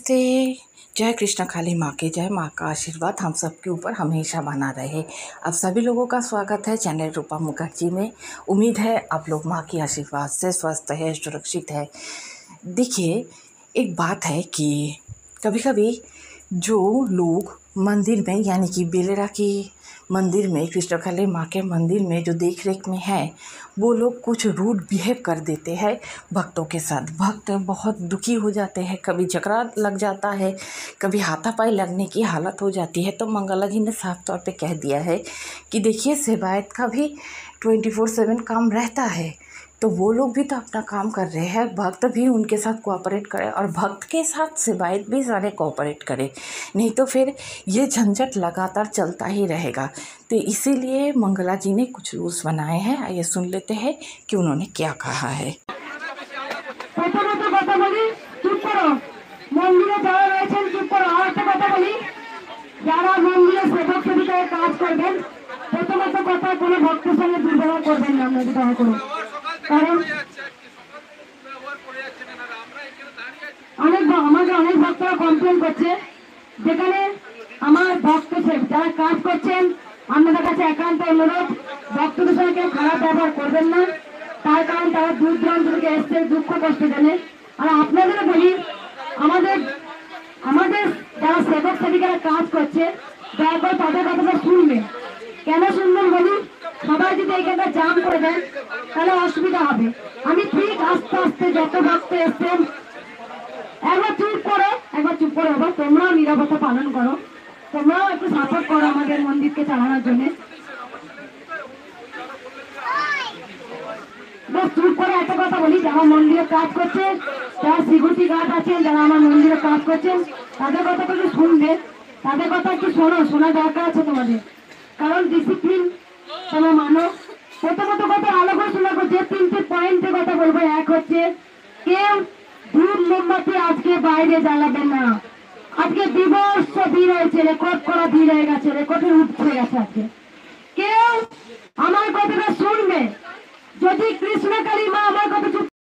नमस्ते। जय कृष्ण काली माँ की जय। माँ का आशीर्वाद हम सब के ऊपर हमेशा बना रहे। आप सभी लोगों का स्वागत है चैनल रूपा मुखर्जी में। उम्मीद है आप लोग माँ की आशीर्वाद से स्वस्थ है, सुरक्षित है। देखिए, एक बात है कि कभी कभी जो लोग मंदिर में यानी कि बेलेरा की मंदिर में, कृष्ण काली माँ के मंदिर में जो देख रेख में है, वो लोग कुछ रूड बिहेव कर देते हैं भक्तों के साथ। भक्त बहुत दुखी हो जाते हैं, कभी झगड़ा लग जाता है, कभी हाथापाई लगने की हालत हो जाती है। तो मंगला जी ने साफ तौर पे कह दिया है कि देखिए, सेवायत का भी 24/7 काम रहता है, तो वो लोग भी तो अपना काम कर रहे हैं, भक्त भी उनके साथ कोऑपरेट करें और भक्त के साथ सेवायत भी सारे कोऑपरेट करें, नहीं तो फिर ये झंझट लगातार चलता ही रहेगा। तो इसीलिए मंगला जी ने कुछ रूल्स बनाए हैं। आइए सुन लेते हैं कि उन्होंने क्या कहा है। যারা মন্দিরে সেবক সেবিকায় কাজ করবেন, প্রথমত কথা কোনো ভক্তের সঙ্গে দুর্ব্যবহার করবেন না, আপনাকে দয়া করে। কারণ আমাকে অনেক ভক্তরা কমপ্লেন করছে, যেখানে আমার ভক্ত যারা কাজ করছেন, আপনাদের কাছে একান্ত অনুরোধ, ভক্তদের সঙ্গে কেউ খারাপ ব্যবহার করবেন না। তার কারণ তারা দূর দূরান্ত থেকে এসছে দুঃখ কষ্ট জানে। আর আপনাদেরও বলি, আমাদের যারা সেবক সেবিকারা কাজ করছে, দয়া করে তাদের কথাটা শুনবেন। কেন শুনবেন বলুন? সবাই যদি এইখানটা জাম করে দেন তাহলে অসুবিধা হবে। আমি ঠিক আস্তে আস্তে যত ভক্ত এসছেন, একবার চুপ করো, এবার তোমরাও নিরাপত্তা পালন করো, তোমরাও একটু সাপোর্ট করো আমাদের মন্দিরকে চালানোর জন্য। চুপ করে একটা কথা বলি, যারা মন্দিরে কাজ করছে, যারা সিকিউরিটি গার্ড আছেন, যারা আমার মন্দিরে কাজ করছেন, তাদের কথা একটু শুনবে, তাদের কথা একটু শোনা দরকার আছে তোমাদের। কারণ ডিসিপ্লিন তোমরা মানো। প্রথমত কথা ভালো করে শোনা, যে তিনটে পয়েন্টের কথা বলবো। এক হচ্ছে, কেউ ধূপ মোমবাতি আজকে বাইরে জ্বালাবে না। আজকে বিভৎস ভিড় হয়েছে, রেকর্ড করা ভিড় হয়ে গেছে, রেকর্ডে উঠছে গেছে আজকে।